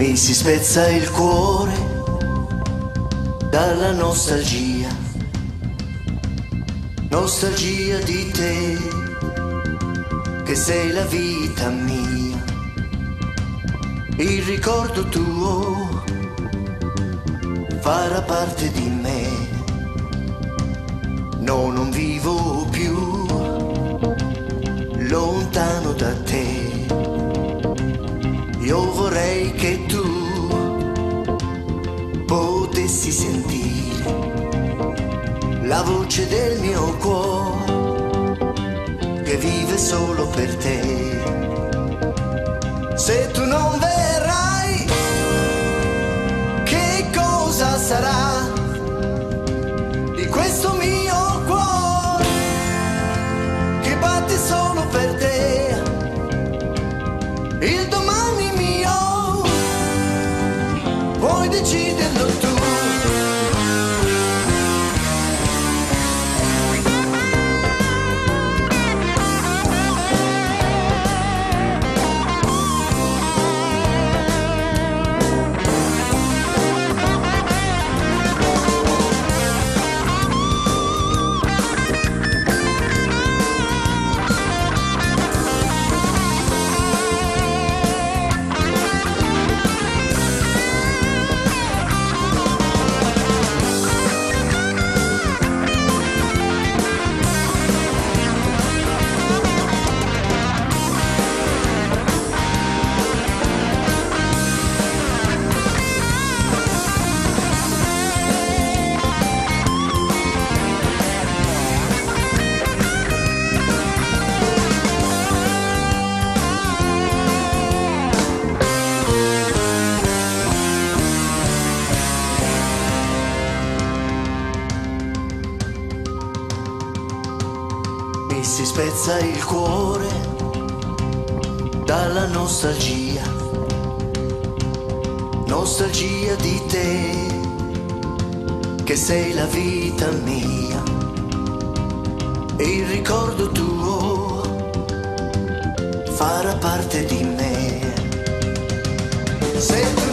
Mi si spezza il cuore dalla nostalgia, nostalgia di te, che sei la vita mia, il ricordo tuo farà parte di me. No, non vivo più lontano da te. Io vorrei che tu potessi sentire la voce del mio cuore che vive solo per te. Se tu non verrai, che cosa sarà di questo mio cuore che batte solo per te? Il domani mio puoi deciderlo tu. Mi si spezza il cuore dalla nostalgia, nostalgia di te, che sei la vita mia, e il ricordo tuo farà parte di me. Se tu